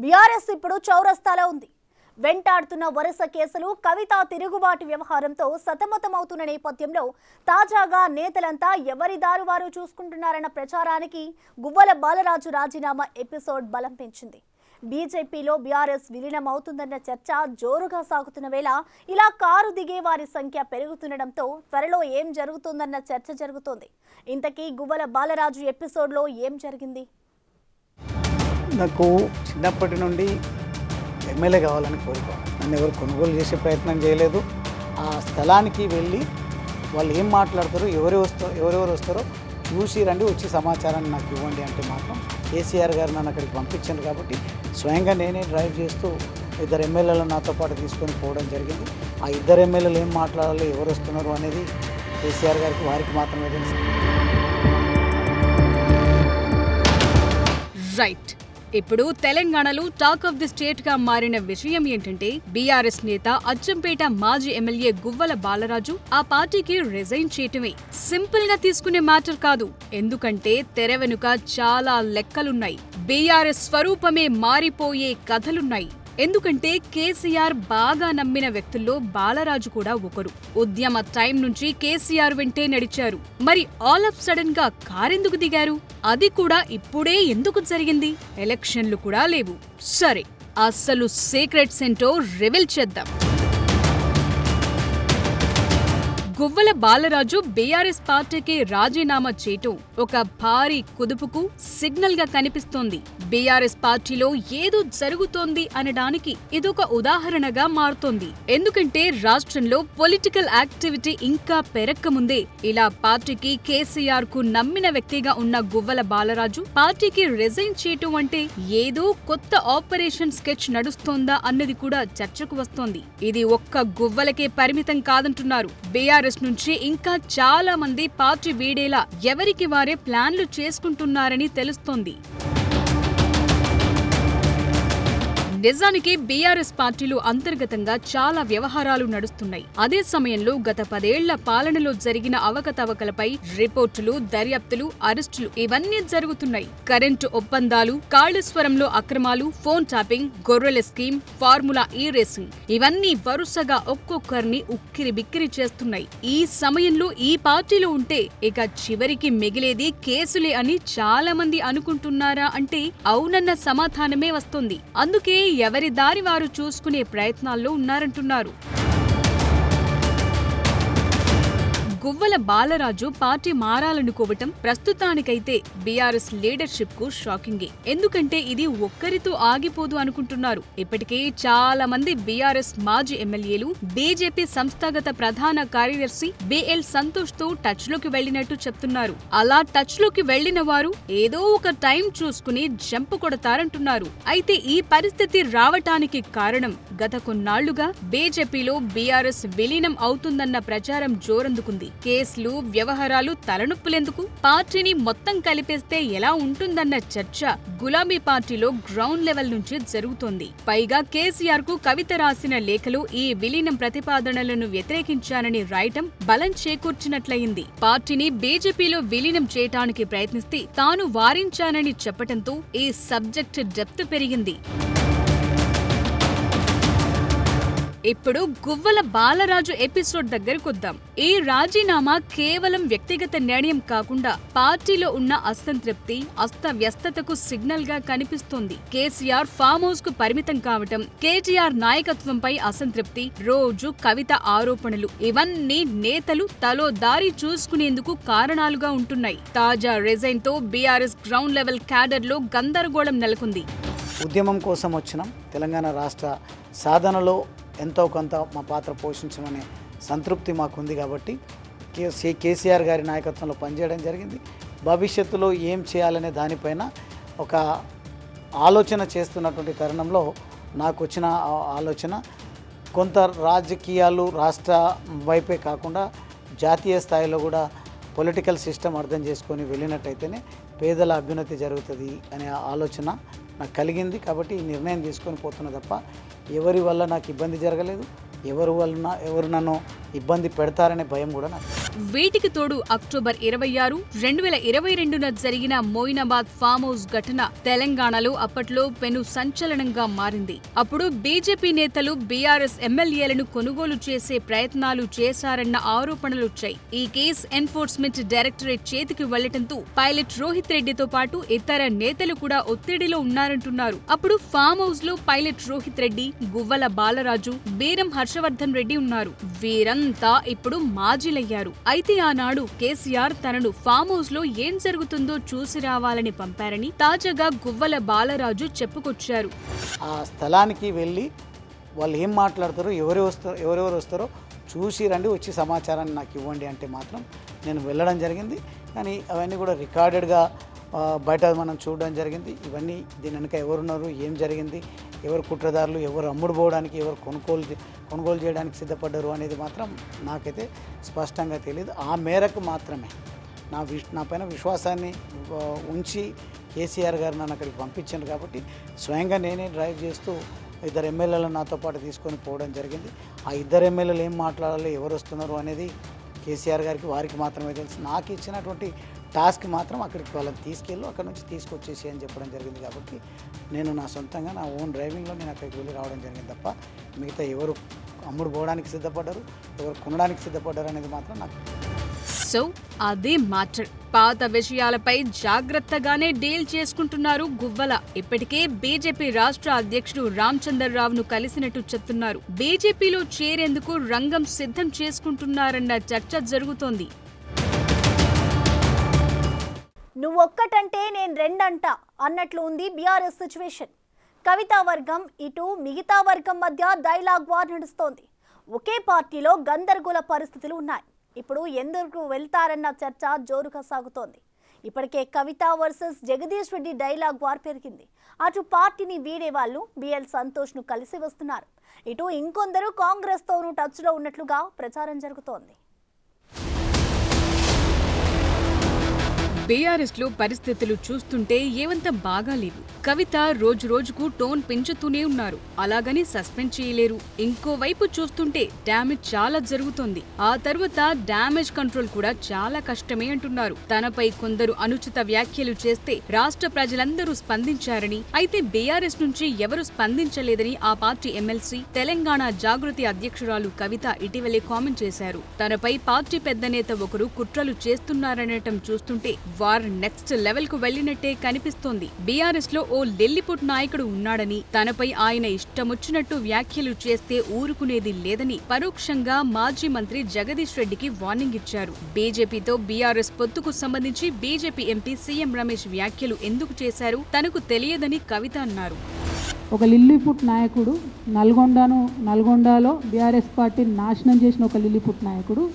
BRS ఇప్పుడు చౌరస్తాలో ఉంది. వెంటాడుతున్న వరుస కేసులు, కవిత తిరుగుబాటు వ్యవహారంతో సతమతమవుతున్న నేపథ్యంలో తాజాగా నేతలంతా ఎవరి దారి వారు చూసుకుంటున్నారన్న ప్రచారానికి గువ్వల బాలరాజు రాజీనామా ఎపిసోడ్ బలం పెంచింది. బీజేపీలో బీఆర్ఎస్ విలీనం అవుతుందన్న చర్చ జోరుగా సాగుతున్న వేళ ఇలా కారు దిగే వారి సంఖ్య పెరుగుతుండటంతో త్వరలో ఏం జరుగుతుందన్న చర్చ జరుగుతోంది. ఇంతకీ గువ్వల బాలరాజు ఎపిసోడ్లో ఏం జరిగింది? నాకు చిన్నప్పటి నుండి ఎమ్మెల్యే కావాలని కోరిక. నన్ను ఎవరు కొనుగోలు చేసే ప్రయత్నం చేయలేదు. ఆ స్థలానికి వెళ్ళి వాళ్ళు ఏం మాట్లాడతారో, ఎవరెవరు వస్తారో చూసి రండి, వచ్చి సమాచారాన్ని నాకు ఇవ్వండి అంటే మాత్రం కేసీఆర్ గారు నన్ను అక్కడికి పంపించారు. కాబట్టి స్వయంగా నేనే డ్రైవ్ చేస్తూ ఇద్దరు ఎమ్మెల్యేలు నాతో పాటు తీసుకొని పోవడం జరిగింది. ఆ ఇద్దరు ఎమ్మెల్యేలు ఏం మాట్లాడాలి, ఎవరు వస్తున్నారు అనేది కేసీఆర్ గారికి వారికి మాత్రమే తెలుసు. రైట్. ఇప్పుడు తెలంగాణలో టాక్ ఆఫ్ ది స్టేట్ గా మారిన విషయం ఏంటంటే, బీఆర్ఎస్ నేత అచ్చంపేట మాజీ ఎమ్మెల్యే గువ్వల బాలరాజు ఆ పార్టీకి రిజైన్ చేయటమే సింపుల్ గా తీసుకునే మ్యాటర్ కాదు. ఎందుకంటే తెర వెనుక చాలా లెక్కలున్నాయి. బీఆర్ఎస్ స్వరూపమే మారిపోయే కథలున్నాయి. ఎందుకంటే కేసీఆర్ బాగా నమ్మిన వ్యక్తుల్లో బాలరాజు కూడా ఒకరు. ఉద్యమ టైం నుంచి కేసీఆర్ వెంటే నడిచారు. మరి ఆల్ ఆఫ్ సడన్ గా కారెందుకు దిగారు? అది కూడా ఇప్పుడే ఎందుకు జరిగింది? ఎలక్షన్లు కూడా లేవు. సరే, అసలు సీక్రెట్స్ ఏంటో రివీల్ చేద్దాం. గువ్వల బాలరాజు బీఆర్ఎస్ పార్టీకి రాజీనామా చేయటం ఒక భారీ కుదుపుకు సిగ్నల్ గా కనిపిస్తోంది. బీఆర్ఎస్ పార్టీలో ఏదో జరుగుతోంది అనడానికి ఇదొక ఉదాహరణగా మారుతోంది. ఎందుకంటే రాష్ట్రంలో పొలిటికల్ యాక్టివిటీ ఇంకా పెరక్కముందే ఇలా పార్టీకి కేసీఆర్ కు నమ్మిన వ్యక్తిగా ఉన్న గువ్వల బాలరాజు పార్టీకి రిజైన్ చేయటం అంటే ఏదో కొత్త ఆపరేషన్ స్కెచ్ నడుస్తోందా అన్నది కూడా చర్చకు వస్తోంది. ఇది ఒక్క గువ్వలకే పరిమితం కాదంటున్నారు. బీఆర్ఎస్ నుంచి ఇంకా చాలా మంది పార్టీ వీడేలా ఎవరికి వారే ప్లాన్లు చేసుకుంటున్నారని తెలుస్తోంది. నిజానికి బీఆర్ఎస్ పార్టీలో అంతర్గతంగా చాలా వ్యవహారాలు నడుస్తున్నాయి. అదే సమయంలో గత 10 ఏళ్ల పాలనలో జరిగిన అవకతవకలపై రిపోర్టులు, దర్యాప్తులు, అరెస్టులు ఇవన్నీ జరుగుతున్నాయి. కరెంటు ఒప్పందాలు, కాళేశ్వరంలో అక్రమాలు, ఫోన్ ట్యాపింగ్, గొర్రెల స్కీమ్, ఫార్ములా ఈ రేసింగ్ ఇవన్నీ వరుసగా ఒక్కొక్కరిని ఉక్కిరి బిక్కిరి చేస్తున్నాయి. ఈ సమయంలో ఈ పార్టీలో ఉంటే ఇక చివరికి మిగిలేది కేసులే అని చాలా మంది అనుకుంటున్నారా అంటే అవునన్న సమాధానమే వస్తుంది. అందుకే ఎవరి దారి వారు చూసుకునే ప్రయత్నాల్లో ఉన్నారంటున్నారు. గువ్వల బాలరాజు పార్టీ మారాలనుకోవటం ప్రస్తుతానికైతే బీఆర్ఎస్ లీడర్షిప్ కు షాకింగే. ఎందుకంటే ఇది ఒక్కరితో ఆగిపోదు అనుకుంటున్నారు. ఇప్పటికే చాలా మంది బీఆర్ఎస్ మాజీ ఎమ్మెల్యేలు బీజేపీ సంస్థాగత ప్రధాన కార్యదర్శి బిఎల్ సంతోష్ తో టచ్ లోకి వెళ్లినట్టు చెప్తున్నారు. అలా టచ్ లోకి వెళ్లిన వారు ఏదో ఒక టైం చూసుకుని జంప్ కొడతారంటున్నారు. అయితే ఈ పరిస్థితి రావటానికి కారణం గత కొన్నాళ్లుగా బీజేపీలో బీఆర్ఎస్ విలీనం అవుతుందన్న ప్రచారం జోరందుకుంది. కేసులు, వ్యవహారాలు తలనొప్పులెందుకు, పార్టీని మొత్తం కలిపేస్తే ఎలా ఉంటుందన్న చర్చ గులాబీ పార్టీలో గ్రౌండ్ లెవెల్ నుంచి జరుగుతోంది. పైగా కేసీఆర్ కు కవిత రాసిన లేఖలో ఈ విలీనం ప్రతిపాదనలను వ్యతిరేకించానని రాయటం బలం చేకూర్చినట్లయింది. పార్టీని బీజేపీలో విలీనం చేయటానికి ప్రయత్నిస్తే తాను వారించానని చెప్పటంతో ఈ సబ్జెక్ట్ డెప్త్ పెరిగింది. ఇప్పుడు గువ్వల బాలరాజు ఎపిసోడ్ దగ్గరకొద్దాం. ఈ రాజీనామా కేవలం వ్యక్తిగత నిర్ణయం కాకుండా పార్టీలో ఉన్న అసంతృప్తి, అస్తవ్యస్తతకు సిగ్నల్ గా కనిపిస్తోంది. కేసీఆర్ ఫామ్ హౌస్ కు పరిమితం కావటం, కేటీఆర్ నాయకత్వంపై అసంతృప్తి, రోజు కవిత ఆరోపణలు ఇవన్నీ నేతలు తలో దారి చూసుకునేందుకు కారణాలుగా ఉంటున్నాయి. తాజా రిజైన్ తో బీఆర్ఎస్ గ్రౌండ్ లెవెల్ క్యాడర్ లో గందరగోళం నెలకొంది. ఉద్యమం కోసం వచ్చినాం. తెలంగాణ రాష్ట్ర సాధనలో ఎంతో కొంత మా పాత్ర పోషించమనే సంతృప్తి మాకుంది. కాబట్టి కేసీఆర్ గారి నాయకత్వంలో పనిచేయడం జరిగింది. భవిష్యత్తులో ఏం చేయాలనే దానిపైన ఒక ఆలోచన చేస్తున్నటువంటి తరుణంలో నాకు వచ్చిన ఆలోచన కొంత రాజకీయాలు రాష్ట్ర వైపే కాకుండా జాతీయ స్థాయిలో కూడా పొలిటికల్ సిస్టమ్ అర్థం చేసుకొని వెళ్ళినట్టయితేనే పేదల అభ్యున్నతి జరుగుతుంది అనే ఆలోచన నాకు కలిగింది. కాబట్టి ఈ నిర్ణయం తీసుకొని పోతున్నా తప్ప ఎవరి వల్ల నాకు ఇబ్బంది జరగలేదు. ఎవరు నన్ను ఇబ్బంది పెడతారనే భయం కూడా నాకు. వీటికి తోడు అక్టోబర్ 26, 2022న జరిగిన మోయినాబాద్ ఫామ్ హౌస్ ఘటన తెలంగాణలో అప్పట్లో పెను సంచలనంగా మారింది. అప్పుడు బీజేపీ నేతలు బీఆర్ఎస్ ఎమ్మెల్యేలను కొనుగోలు చేసే ప్రయత్నాలు చేశారన్న ఆరోపణలొచ్చాయి. ఈ కేసు ఎన్ఫోర్స్మెంట్ డైరెక్టరేట్ చేతికి వెళ్లటంతో పైలట్ రోహిత్ రెడ్డితో పాటు ఇతర నేతలు కూడా ఒత్తిడిలో ఉన్నారంటున్నారు. అప్పుడు ఫామ్ హౌస్ లో పైలట్ రోహిత్ రెడ్డి, గువ్వల బాలరాజు, బీరం హర్షవర్ధన్ రెడ్డి ఉన్నారు. వీరంతా ఇప్పుడు మాజీలయ్యారు. అయితే ఆనాడు కేసీఆర్ తనను ఫామ్ హౌస్ లో ఏం జరుగుతుందో చూసి రావాలని పంపారని తాజాగా గువ్వల బాలరాజు చెప్పుకొచ్చారు. ఆ స్థలానికి వెళ్ళి వాళ్ళు ఏం మాట్లాడతారో, ఎవరెవరు వస్తారో చూసి రండి, వచ్చి సమాచారాన్ని నాకు ఇవ్వండి అంటే మాత్రం నేను వెళ్ళడం జరిగింది. కానీ అవన్నీ కూడా రికార్డెడ్గా బయట మనం చూడడం జరిగింది. ఇవన్నీ దీని వెనుక ఎవరున్నారు, ఏం జరిగింది, ఎవరు కుట్రదారులు, ఎవరు అమ్ముడు పోవడానికి, ఎవరు కొనుగోలు చేయడానికి సిద్ధపడ్డారు అనేది మాత్రం నాకైతే స్పష్టంగా తెలియదు. ఆ మేరకు మాత్రమే నా పైన విశ్వాసాన్ని ఉంచి కేసీఆర్ గారు నన్ను అక్కడికి పంపించారు కాబట్టి స్వయంగా నేనే డ్రైవ్ చేస్తూ 2 ఎమ్మెల్యేలను నాతో పాటు తీసుకొని పోవడం జరిగింది. ఆ 2 ఎమ్మెల్యేలు ఏం మాట్లాడాలి, ఎవరు వస్తున్నారు అనేది కేసీఆర్ గారికి వారికి మాత్రమే తెలుసు. నాకు ఇచ్చినటువంటి టాస్క్ మాత్రం అక్కడికి వాళ్ళని తీసుకెళ్ళి అక్కడ నుంచి తీసుకొచ్చేసి అని చెప్పడం జరిగింది. కాబట్టి నేను నా సొంతంగా నా ఓన్ డ్రైవింగ్లో నేను అక్కడికి వెళ్ళి రావడం జరిగింది తప్ప మిగతా ఎవరు అమ్ముడు పోవడానికి సిద్ధపడ్డారు, ఎవరు కొనడానికి సిద్ధపడ్డారు అనేది మాత్రం నాకు. సో అదే మ్యాటర్. పాత విషయాలపై జాగ్రత్తగానే డీల్ చేసుకుంటున్నారు గువ్వల. ఇప్పటికే బీజేపీ రాష్ట్ర అధ్యక్షుడు రామచంద్రరావును కలిసినట్టు చెప్తున్నారు. బీజేపీలో చేరేందుకు రంగం సిద్ధం చేసుకుంటున్నారన్న చర్చ జరుగుతోంది. నువ్వొక్కటంటే నేను రెండంట అన్నట్లు ఉంది బీఆర్ఎస్ సిచ్యువేషన్. కవితా వర్గం ఇటు మిగతా వర్గం మధ్య డైలాగ్ వార్ నడుస్తోంది. ఒకే పార్టీలో గందరగోళ పరిస్థితులు ఉన్నాయి. ఇప్పుడు ఎందుకు వెళ్తారన్న చర్చ జోరుగా సాగుతోంది. ఇప్పటికే Kavitha versus Jagadish Reddy dialogue war పెరిగింది. అటు పార్టీని వీడే వాళ్ళు బిఎల్ సంతోష్ను కలిసి వస్తున్నారు. ఇటు ఇంకొందరు కాంగ్రెస్తోనూ టచ్లో ఉన్నట్లుగా ప్రచారం జరుగుతోంది. బీఆర్ఎస్ లో పరిస్థితులు చూస్తుంటే ఏవంత బాగాలేవు. కవిత రోజు రోజుకు టోన్ పెంచుతూనే ఉన్నారు. అలాగని సస్పెండ్ చేయలేరు. ఇంకోవైపు చూస్తుంటే డ్యామేజ్ చాలా జరుగుతోంది. ఆ తర్వాత డ్యామేజ్ కంట్రోల్ కూడా చాలా కష్టమే అంటున్నారు. తనపై కొందరు అనుచిత వ్యాఖ్యలు చేస్తే రాష్ట్ర ప్రజలందరూ స్పందించారని, అయితే బీఆర్ఎస్ నుంచి ఎవరు స్పందించలేదని ఆ పార్టీ ఎమ్మెల్సీ, తెలంగాణ జాగృతి అధ్యక్షురాలు కవిత ఇటీవలే కామెంట్ చేశారు. తనపై పార్టీ పెద్ద నేత ఒకరు కుట్రలు చేస్తున్నారనటం చూస్తుంటే వార్ నెక్స్ట్ లెవెల్ కు వెళ్లినట్టే కనిపిస్తోంది. బీఆర్ఎస్ లో ఓ లెల్లిపుట్ నాయకుడు ఉన్నాడని, తనపై ఆయన ఇష్టమొచ్చినట్టు వ్యాఖ్యలు చేస్తే ఊరుకునేది లేదని పరోక్షంగా మాజీ మంత్రి జగదీష్ రెడ్డికి వార్నింగ్ ఇచ్చారు. బీజేపీతో బీఆర్ఎస్ పొత్తుకు సంబంధించి బీజేపీ ఎంపీ సీఎం రమేష్ వ్యాఖ్యలు ఎందుకు చేశారు తనకు తెలియదని కవిత అన్నారు. ఒక లిల్లీపుట్ నాయకుడు నల్గొండలో బీఆర్ఎస్ పార్టీ నాశనం చేసిన ఒక లిల్లీపుట్ నాయకుడు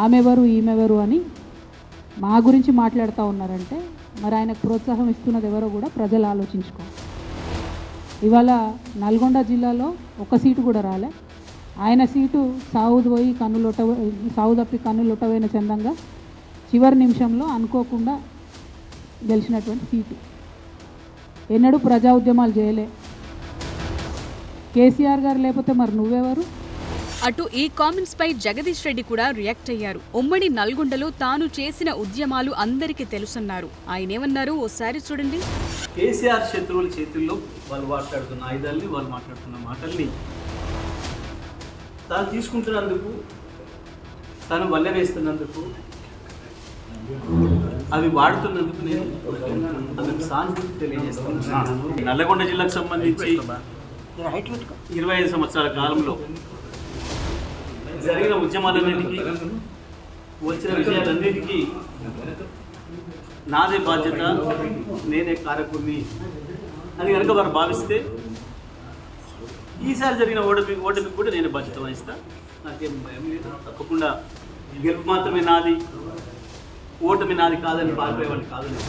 ఆమెవరు ఈమెవరు అని మా గురించి మాట్లాడుతూ ఉన్నారంటే మరి ఆయనకు ప్రోత్సాహం ఇస్తున్నది ఎవరో కూడా ప్రజలు ఆలోచించుకో. ఇవాళ నల్గొండ జిల్లాలో ఒక సీటు కూడా రాలే. ఆయన సీటు సావు తప్పి కన్నులొట్టబోయిన చందంగా చివరి నిమిషంలో అనుకోకుండా గెలిచినటువంటి సీటు. ఎన్నడూ ప్రజా ఉద్యమాలు చేయలే. కేసీఆర్ గారు లేకపోతే మరి నువ్వెవరు? అటు ఈ కామెంట్స్ పై జగదీష్ రెడ్డి కూడా రియాక్ట్ అయ్యారు. ఉమ్మడి నల్గొండలో తాను చేసిన ఉద్యమాలు అందరికీ తెలుసన్నారు. ఆయనేమన్నారు ఓసారి చూడండి. కేసీఆర్ శత్రువుల చేతుల్లో వాళ్ళు మాట్లాడుతున్న ఆయుధాలని, వాళ్ళు మాట్లాడుతున్న మాటల్ని తాను తీసుకుంటున్నందుకు, తను వల్లవేస్తున్నందుకు, అవి వాడుతున్నందుకు నేను అందుకు సానుభూతి తెలియజేస్తున్నాను. నల్లగొండ జిల్లాకు సంబంధించి 25 సంవత్సరాల కాలంలో జరిగిన ఉద్యమాలన్నిటికీ, వచ్చిన విజయాలన్నిటికీ నాదే బాధ్యత, నేనే కారకుడిని అని కనుక వారు భావిస్తే ఈసారి జరిగిన ఓటమికి కూడా నేనే బాధ్యత వహిస్తా. నాకేం భయం లేదు. తప్పకుండా గెలుపు మాత్రమే నాది, ఓటమి నాది కాదని పాల్పోయేవాడిని కాదని.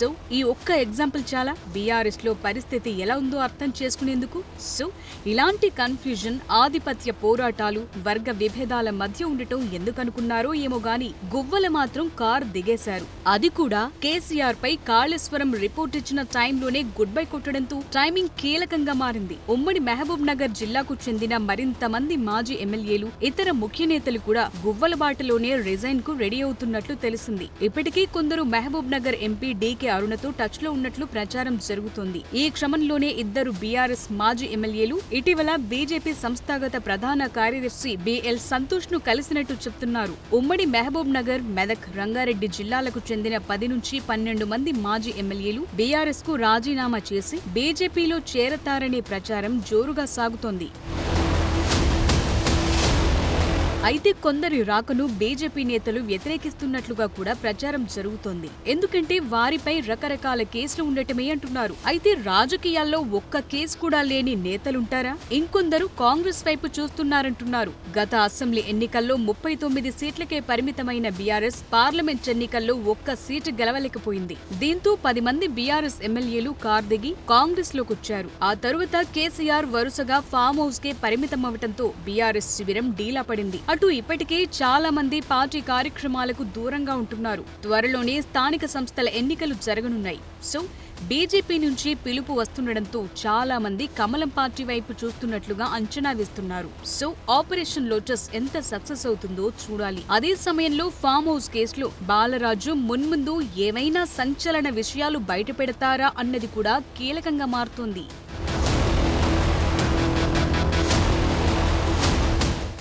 సో ఈ ఒక్క ఎగ్జాంపుల్ చాలా బీఆర్ఎస్ లో పరిస్థితి ఎలా ఉందో అర్థం చేసుకునేందుకు. సో ఇలాంటి కన్ఫ్యూజన్, ఆధిపత్య పోరాటాలు, వర్గ విభేదాల మధ్య ఉండటం ఎందుకనుకున్నారో ఏమో గాని గువ్వల మాత్రం కార్ దిగేశారు. అది కూడా కేసీఆర్ పై కాళేశ్వరం రిపోర్ట్ ఇచ్చిన టైంలోనే గుడ్ బై కొట్టడంతో టైమింగ్ కీలకంగా మారింది. ఉమ్మడి మహబూబ్ నగర్ జిల్లాకు చెందిన మరింత మంది మాజీ ఎమ్మెల్యేలు, ఇతర ముఖ్య నేతలు కూడా గువ్వల బాటలోనే రిజైన్ కు రెడీ అవుతున్నట్లు తెలిసింది. ఇప్పటికీ కొందరు మహబూబ్ నగర్ ఎంపీ డీకే అరుణతో టచ్ లో ఉన్నట్లు ప్రచారం జరుగుతోంది. ఈ క్రమంలోనే ఇద్దరు బీఆర్ఎస్ మాజీ ఎమ్మెల్యేలు ఇటీవల బీజేపీ సంస్థాగత ప్రధాన కార్యదర్శి బిఎల్ సంతోష్ ను కలిసినట్టు చెప్తున్నారు. ఉమ్మడి మహబూబ్ నగర్, మెదక్, రంగారెడ్డి జిల్లాలకు చెందిన 10 నుంచి 12 మంది మాజీ ఎమ్మెల్యేలు బీఆర్ఎస్ కు రాజీనామా చేసి బీజేపీలో చేరతారనే ప్రచారం జోరుగా సాగుతోంది. అయితే కొందరి రాకను బీజేపీ నేతలు వ్యతిరేకిస్తున్నట్లుగా కూడా ప్రచారం జరుగుతోంది. ఎందుకంటే వారిపై రకరకాల కేసులు ఉండటమే అంటున్నారు. అయితే రాజకీయాల్లో ఒక్క కేసు కూడా లేని నేతలుంటారా? ఇంకొందరు కాంగ్రెస్ వైపు చూస్తున్నారంటున్నారు. గత అసెంబ్లీ ఎన్నికల్లో 39 సీట్లకే పరిమితమైన బీఆర్ఎస్ పార్లమెంట్ ఎన్నికల్లో ఒక్క సీటు గెలవలేకపోయింది. దీంతో 10 మంది బీఆర్ఎస్ ఎమ్మెల్యేలు కార్ దిగి కాంగ్రెస్ లోకొచ్చారు. ఆ తరువాత కేసీఆర్ వరుసగా ఫామ్ హౌస్ కే పరిమితమవటంతో బీఆర్ఎస్ శిబిరం డీలా పడింది. అటు ఇప్పటికే చాలా మంది పార్టీ కార్యక్రమాలకు దూరంగా ఉంటున్నారు. త్వరలోనే స్థానిక సంస్థల ఎన్నికలు జరగనున్నాయి. సో బీజేపీ నుంచి పిలుపు వస్తుండటంతో చాలా మంది కమలం పార్టీ వైపు చూస్తున్నట్లుగా అంచనా వేస్తున్నారు. సో ఆపరేషన్ లోటస్ ఎంత సక్సెస్ అవుతుందో చూడాలి. అదే సమయంలో ఫామ్ హౌస్ కేసులో బాలరాజు మున్ముందు ఏవైనా సంచలన విషయాలు బయటపెడతారా అన్నది కూడా కీలకంగా మారుతోంది.